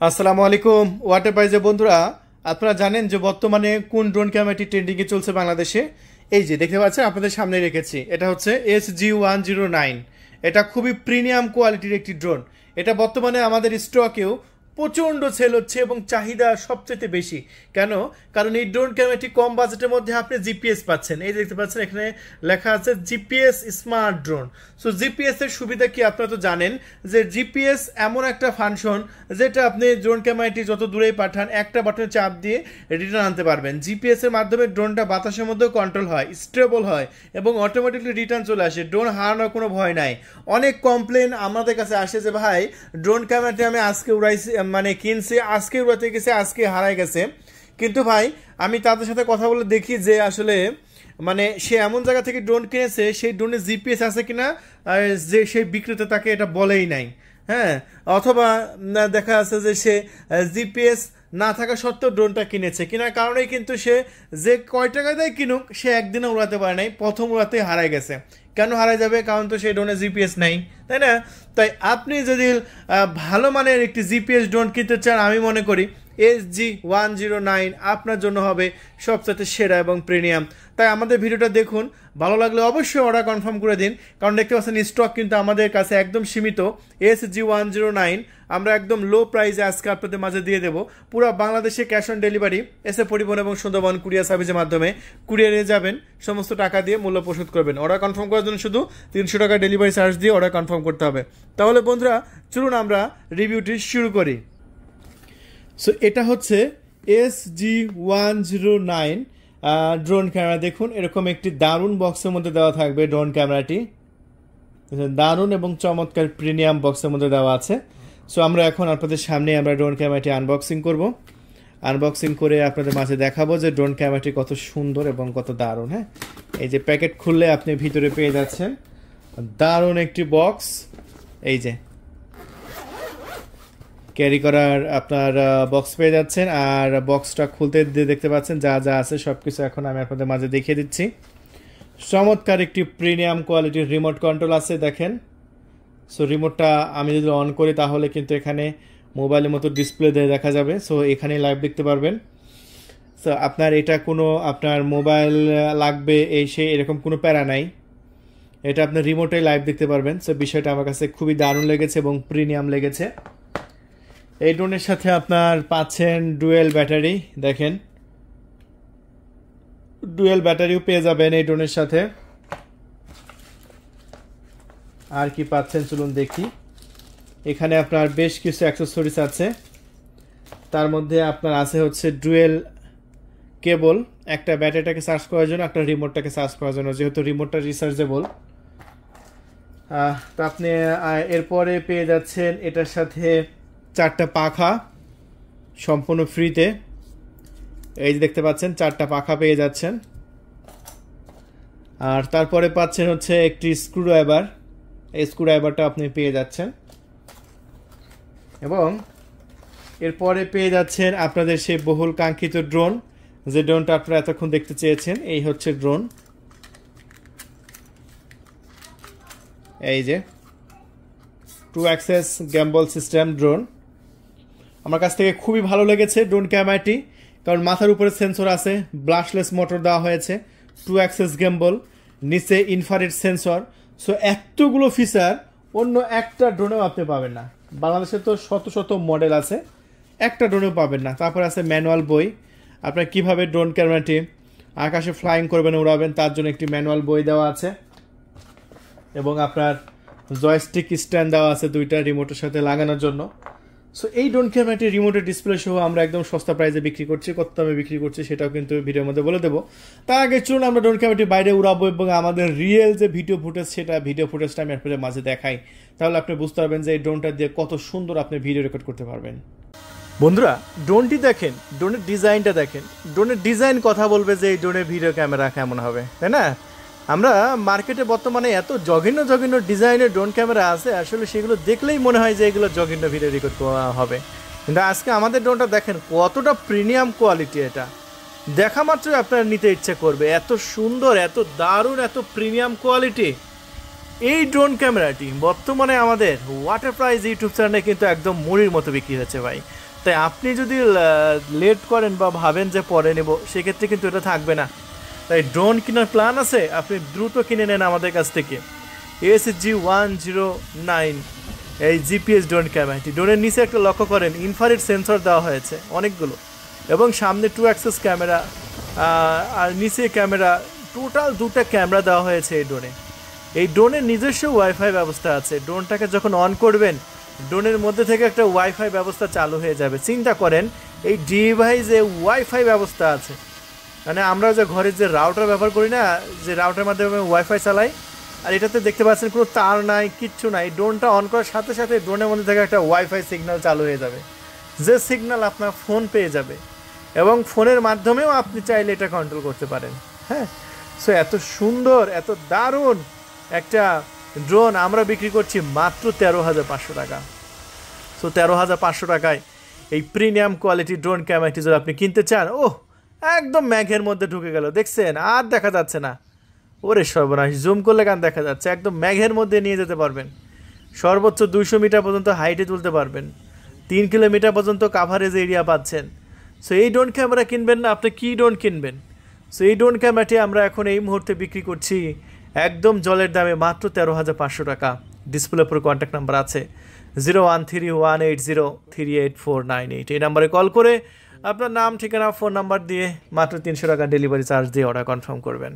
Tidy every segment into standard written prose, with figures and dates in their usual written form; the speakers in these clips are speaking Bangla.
আসসালামু আলাইকুম ওয়াটার প্রাইজে বন্ধুরা, আপনারা জানেন যে বর্তমানে কোন ড্রোন ক্যামেরাটি ট্রেন্ডিংয়ে চলছে বাংলাদেশে। এই যে দেখতে পাচ্ছেন আপনাদের সামনে রেখেছি, এটা হচ্ছে SG-109। এটা খুবই প্রিমিয়াম কোয়ালিটির একটি ড্রোন। এটা বর্তমানে আমাদের স্টকেও প্রচণ্ড সেল হচ্ছে এবং চাহিদা সবচেয়ে বেশি। কেন? কারণ এই ড্রোন ক্যামেরাটি কম বাজেটের মধ্যে আপনি জিপিএস পাচ্ছেন। এই দেখতে পাচ্ছেন এখানে লেখা আছে GPS smart drone. So GPS এর সুবিধা কি আপনারা তো জানেন যে জিপিএস এমন একটা ফাংশন যেটা আপনি ড্রোন ক্যামেরাটি যত দূরেই পাঠান একটা বাটনে চাপ দিয়ে রিটার্ন আনতে পারবেন। জিপিএস এর মাধ্যমে ড্রোনটা বাতাসের মধ্যেও কন্ট্রোল হয়, স্টেবল হয় এবং অটোমেটিকলি রিটার্ন চলে আসে। ড্রোন হারানোর কোনো ভয় নাই। অনেক কমপ্লেন আমাদের কাছে আসে যে ভাই ড্রোন ক্যামেরাটি আমি আজকে উড়াইছি, মানে কিনছি, আজকে উড়াতে গেছে, আজকে হারাই গেছে। কিন্তু ভাই আমি তাদের সাথে কথা বলে দেখি যে আসলে মানে সে এমন জায়গা থেকে ড্রোন কিনেছে সেই ড্রোনে জিপিএস আছে কিনা যে সেই বিক্রেতা তাকে এটা বলেই নাই। হ্যাঁ, অথবা দেখা যাচ্ছে যে সে জিপিএস না থাকা সত্ত্বেও ড্রোনটা কিনেছে, কেনার কারণেই কিন্তু সে যে কয় টাকা দেয় কিনুক সে একদিনও উড়াতে পারে নাই, প্রথম উড়াতেই হারাই গেছে। কেন হারাই যাবে? কারণ তো সেই ড্রোনে জিপিএস নাই, তাই না? তাই আপনি যদি ভালো মানের একটি জিপিএস ড্রোন কিনতে চান, আমি মনে করি SG-109 আপনার জন্য হবে সবচেয়ে সেরা এবং প্রিমিয়াম। তাই আমাদের ভিডিওটা দেখুন, ভালো লাগলে অবশ্যই অর্ডার কনফার্ম করে দিন, কারণ দেখতে পাচ্ছেন স্টক কিন্তু আমাদের কাছে একদম সীমিত। SG-109 আমরা একদম লো প্রাইসে আজকে আপনাদের মাঝে দিয়ে দেবো। পুরো বাংলাদেশে ক্যাশ অন ডেলিভারি, এসে পরিবহন এবং সুন্দরবন কুরিয়ার সার্ভিসের মাধ্যমে কুরিয়ারে যাবেন, সমস্ত টাকা দিয়ে মূল্য পরিশোধ করবেন। অর্ডার কনফার্ম করার জন্য শুধু 300 টাকা ডেলিভারি চার্জ দিয়ে অর্ডার কনফার্ম করতে হবে। তাহলে বন্ধুরা চলুন আমরা রিভিউটি শুরু করি। সো এটা হচ্ছে SG-109 ড্রোন ক্যামেরা। দেখুন এরকম একটি দারুণ বক্সের মধ্যে দেওয়া থাকবে ড্রোন ক্যামেরাটি, দারুণ এবং চমৎকার প্রিমিয়াম বক্সের মধ্যে দেওয়া আছে। সো আমরা এখন আপনাদের সামনে আমরা ড্রোন ক্যামেরাটি আনবক্সিং করব। আনবক্সিং করে আপনাদের মাঝে দেখাবো যে ড্রোন ক্যামেরাটি কত সুন্দর এবং কত দারুণ। হ্যাঁ, এই যে প্যাকেট খুললে আপনি ভিতরে পেয়ে যাচ্ছেন দারুণ একটি বক্স। এই যে ক্যারি করার আপনার বক্স পেয়ে যাচ্ছেন, আর বক্সটা খুলতে দেখতে পাচ্ছেন যা যা আছে সব কিছু এখন আমি আপনাদের মাঝে দেখিয়ে দিচ্ছি। চমৎকার একটি প্রিমিয়াম কোয়ালিটির রিমোট কন্ট্রোল আছে, দেখেন। সো রিমোটটা আমি যদি অন করি তাহলে কিন্তু এখানে মোবাইলের মতো ডিসপ্লে দিয়ে দেখা যাবে। সো এখানে লাইভ দেখতে পারবেন। সো আপনার এটা কোনো আপনার মোবাইল লাগবে এই সেই এরকম কোনো প্যারা নাই, এটা আপনার রিমোটে লাইভ দেখতে পারবেন। সো বিষয়টা আমার কাছে খুবই দারুণ লেগেছে এবং প্রিমিয়াম লেগেছে। এই ড্রোনের সাথে আপনার পাচ্ছেন ডুয়েল ব্যাটারি, দেখেন ডুয়েল ব্যাটারিও পেয়ে যাবেন এই ড্রোনের সাথে। আর কি পাচ্ছেন চলুন দেখি। এখানে আপনার বেশ কিছু অ্যাক্সেসরিজ আছে, তার মধ্যে আপনার আছে হচ্ছে ডুয়েল কেবল, একটা ব্যাটারিটাকে চার্জ করার জন্য, একটা রিমোটটাকে চার্জ করার জন্য, যেহেতু রিমোটটা রিচার্জেবল। তো আপনি এরপরে পেয়ে যাচ্ছেন এটার সাথে 4টা পাখা সম্পূর্ণ ফ্রিতে। এই যে দেখতে পাচ্ছেন 4টা পাখা পেয়ে যাচ্ছেন। আর তারপরে পাচ্ছেন হচ্ছে একটি স্ক্রুড্রাইভার, এই স্ক্রুড্রাইভারটা আপনি পেয়ে যাচ্ছেন। এবং এরপরে পেয়ে যাচ্ছেন আপনাদের সেই বহুল কাঙ্ক্ষিত ড্রোন, যে ড্রোনটা আপনারা এতক্ষণ দেখতে চেয়েছেন। এই হচ্ছে ড্রোন, এই যে 2 অ্যাক্সেস গ্যাম্বল সিস্টেম ড্রোন। আমার কাছ থেকে খুবই ভালো লেগেছে ড্রোন ক্যামেরাটি, কারণ মাথার উপরে সেন্সর আছে, ব্লাস্টলেস মোটর দেওয়া হয়েছে, 2 অ্যাক্সেস গ্যাম্বল, নিচে ইনফ্রারেড সেন্সর। সো এতগুলো ফিচার অন্য একটা ড্রোনেও আপনি পাবেন না। বাংলাদেশে তো শত শত মডেল আছে, একটা ড্রোনেও পাবেন না। তারপর আছে ম্যানুয়াল বই, আপনার কিভাবে ড্রোন ক্যামেরাটি আকাশে ফ্লাইং করবেন, উড়াবেন, তার জন্য একটি ম্যানুয়াল বই দেওয়া আছে। এবং আপনার জয়স্টিক স্ট্যান্ড দেওয়া আছে 2টা রিমোটের সাথে লাগানোর জন্য। সো এই ড্রোন ক্যামেরাটি রিমোটের ডিসপ্লে সহ আমরা একদম সস্তা প্রাইসে বিক্রি করছি। কত দামে বিক্রি করছি সেটাও কিন্তু ভিডিওর মধ্যে বলে দেবো। তার আগে চলুন আমরা ড্রোন ক্যামেরাটি বাইরে উড়াবো এবং আমাদের রিয়েল যে ভিডিও ফুটেজ সেটা ভিডিও ফুটেজটা আমি আপনাদের মাঝে দেখাই, তাহলে আপনি বুঝতে পারবেন যে এই ড্রোনটা দিয়ে কত সুন্দর আপনি ভিডিও রেকর্ড করতে পারবেন। বন্ধুরা ড্রোনটি দেখেন, ড্রোনের ডিজাইনটা দেখেন। ড্রোনের ডিজাইন কথা বলবে যে এই ড্রোনের ভিডিও ক্যামেরা কেমন হবে, তাই না? আমরা মার্কেটে বর্তমানে এত জঘন্য জঘন্য ডিজাইনের ড্রোন ক্যামেরা আছে, আসলে সেগুলো দেখলেই মনে হয় যে এগুলো জঘন্য ভিডিও রেকর্ড করা হবে। কিন্তু আজকে আমাদের ড্রোনটা দেখেন কতটা প্রিমিয়াম কোয়ালিটি, এটা দেখা মাত্রই আপনার নিতে ইচ্ছে করবে। এত সুন্দর, এত দারুণ, এত প্রিমিয়াম কোয়ালিটি। এই ড্রোন ক্যামেরাটি বর্তমানে আমাদের ওয়াটার প্রাইজ ইউটিউব চ্যানেলে কিন্তু একদম মুড়ির মতো বিক্রি হচ্ছে ভাই। তাই আপনি যদি লেট করেন বা ভাবেন যে পরে নেব, সেক্ষেত্রে কিন্তু এটা থাকবে না। তাই ড্রোন কেনার প্ল্যান আছে, আপনি দ্রুত কিনে নেন আমাদের কাছ থেকে। ASG-109 এই জিপিএস ড্রোন ক্যামেরাটি, ড্রোনের নিচে একটা লক্ষ্য করেন ইনফ্রারেড সেন্সর দেওয়া হয়েছে অনেকগুলো, এবং সামনে 2 অ্যাক্সেস ক্যামেরা আর নিচে ক্যামেরা, টোটাল 2টা ক্যামেরা দেওয়া হয়েছে এই ড্রোনে। এই ড্রোনের নিজস্ব ওয়াইফাই ব্যবস্থা আছে। ড্রোনটাকে যখন অন করবেন, ড্রোনের মধ্যে থেকে একটা ওয়াইফাই ব্যবস্থা চালু হয়ে যাবে। চিন্তা করেন এই ডিভাইসে ওয়াইফাই ব্যবস্থা আছে। মানে আমরা যে ঘরে যে রাউটার ব্যবহার করি না, যে রাউটারের মাধ্যমে ওয়াইফাই চালাই, আর এটাতে দেখতে পাচ্ছেন কোনো তার নাই, কিচ্ছু নাই। ড্রোনটা অন করার সাথে সাথে ড্রোনের মধ্যে থেকে একটা ওয়াইফাই সিগন্যাল চালু হয়ে যাবে, যে সিগন্যাল আপনার ফোন পেয়ে যাবে, এবং ফোনের মাধ্যমেও আপনি চাইলে এটা কন্ট্রোল করতে পারেন। হ্যাঁ, সো এত সুন্দর, এত দারুণ একটা ড্রোন আমরা বিক্রি করছি মাত্র 13,500 টাকা। সো 13,500 টাকায় এই প্রিমিয়াম কোয়ালিটি ড্রোন ক্যামেরাটি যদি আপনি কিনতে চান, একদম ম্যাঘের মধ্যে ঢুকে গেল, দেখছেন আর দেখা যাচ্ছে না। ওরে সর্বনাশ, জুম করলে গান দেখা যাচ্ছে। একদম ম্যাঘের মধ্যে নিয়ে যেতে পারবেন, সর্বোচ্চ 200 মিটার পর্যন্ত হাইটে তুলতে পারবেন, 3 কিলোমিটার পর্যন্ত কাভারেজ এরিয়া পাচ্ছেন। সো এই ড্রোন ক্যামেরা কিনবেন না, আপনি কী ড্রোন কিনবেন? সো এই ড্রোন ক্যামেরাটি আমরা এখন এই মুহূর্তে বিক্রি করছি একদম জলের দামে মাত্র 13,500 টাকা। ডিসপ্লের উপর কন্ট্যাক্ট নাম্বার আছে 013180384988। এই নাম্বারে কল করে আপনার নাম, ঠিকানা, ফোন নাম্বার দিয়ে মাত্র 300 টাকা ডেলিভারি চার্জ দিয়ে অর্ডার কনফার্ম করবেন।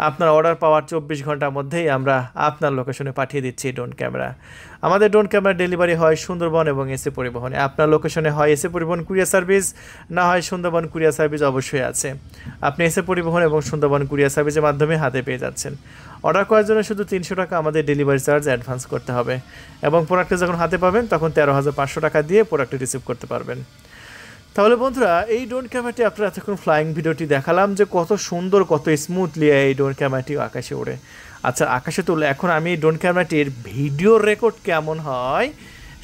আপনার অর্ডার পাওয়ার 24 ঘন্টার মধ্যেই আমরা আপনার লোকেশনে পাঠিয়ে দিচ্ছি ড্রোন ক্যামেরা। আমাদের ড্রোন ক্যামেরা ডেলিভারি হয় সুন্দরবন এবং এসএ পরিবহনে। আপনার লোকেশনে হয় এসএ পরিবহন কুরিয়ার সার্ভিস, না হয় সুন্দরবন কুরিয়ার সার্ভিস অবশ্যই আছে। আপনি এসএ পরিবহন এবং সুন্দরবন কুরিয়ার সার্ভিসের মাধ্যমে হাতে পেয়ে যাচ্ছেন। অর্ডার করার জন্য শুধু 300 টাকা আমাদের ডেলিভারি চার্জ অ্যাডভান্স করতে হবে, এবং প্রোডাক্টটা যখন হাতে পাবেন তখন 13,500 টাকা দিয়ে প্রোডাক্টটি রিসিভ করতে পারবেন। তাহলে বন্ধুরা, এই ড্রোন ক্যামেরাটি আপনারা এতক্ষণ ফ্লাইং ভিডিওটি দেখালাম যে কত সুন্দর, কত স্মুথলি এই ড্রোন ক্যামেরাটি আকাশে ওড়ে। আচ্ছা, আকাশে তুলে এখন আমি এই ড্রোন ক্যামেরাটির ভিডিও রেকর্ড কেমন হয়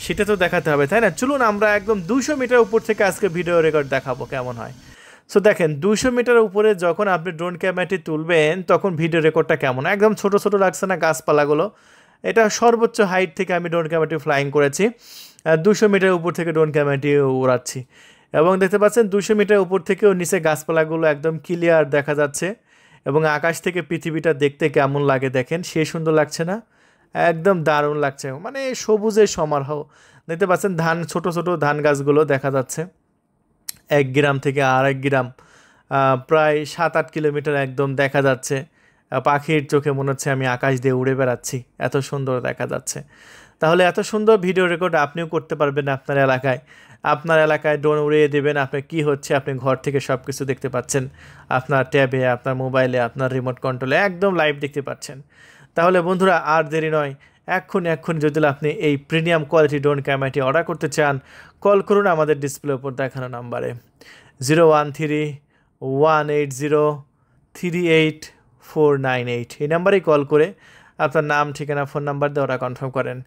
সেটা তো দেখাতে হবে, তাই না? চলুন আমরা একদম 200 মিটার উপর থেকে আজকে ভিডিও রেকর্ড দেখাবো কেমন হয়। সো দেখেন, 200 মিটার উপরে যখন আপনি ড্রোন ক্যামেরাটি তুলবেন তখন ভিডিও রেকর্ডটা কেমন, একদম ছোট ছোট লাগছে না গাছপালাগুলো? এটা সর্বোচ্চ হাইট থেকে আমি ড্রোন ক্যামেরাটি ফ্লাইং করেছি, 200 মিটার উপর থেকে ড্রোন ক্যামেরাটি উড়াচ্ছি, এবং দেখতে পাচ্ছেন 200 মিটার উপর থেকেও নিচে গাছপালাগুলো একদম ক্লিয়ার দেখা যাচ্ছে, এবং আকাশ থেকে পৃথিবীটা দেখতে কেমন লাগে দেখেন, সে সুন্দর লাগছে না? একদম দারুণ লাগছে, মানে সবুজের সমারোহ। দেখতে পাচ্ছেন ছোট ছোট ধান গাছগুলো দেখা যাচ্ছে, 1 গ্রাম থেকে আরেক গ্রাম, প্রায় 7-8 কিলোমিটার একদম দেখা যাচ্ছে। পাখির চোখে মনে হচ্ছে আমি আকাশ দিয়ে উড়ে বেড়াচ্ছি, এত সুন্দর দেখা যাচ্ছে। তাহলে এত সুন্দর ভিডিও রেকর্ড আপনিও করতে পারবেন আপনার এলাকায়। আপনার এলাকায় ড্রোন উড়িয়ে দেবেন, আপনার কী হচ্ছে আপনি ঘর থেকে সব কিছু দেখতে পাচ্ছেন, আপনার ট্যাবে, আপনার মোবাইলে, আপনার রিমোট কন্ট্রোলে একদম লাইভ দেখতে পাচ্ছেন। তাহলে বন্ধুরা, আর দেরি নয়, এক্ষুনি যদি আপনি এই প্রিমিয়াম কোয়ালিটি ড্রোন ক্যামেরাটি অর্ডার করতে চান, কল করুন আমাদের ডিসপ্লের উপর দেখানো নাম্বারে 013180384988। এই নাম্বারেই কল করে আপনার নাম, ঠিকানা, ফোন নাম্বার দিয়ে অর্ডার কনফার্ম করেন।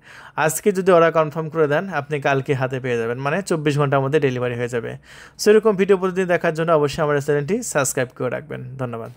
আজকে যদি অর্ডার কনফার্ম করে দেন, আপনি কালকে হাতে পেয়ে যাবেন, মানে 24 ঘন্টার মধ্যে ডেলিভারি হয়ে যাবে। সেরকম ভিডিও প্রতিদিন দেখার জন্য অবশ্যই আমার চ্যানেলটি সাবস্ক্রাইব করে রাখবেন। ধন্যবাদ।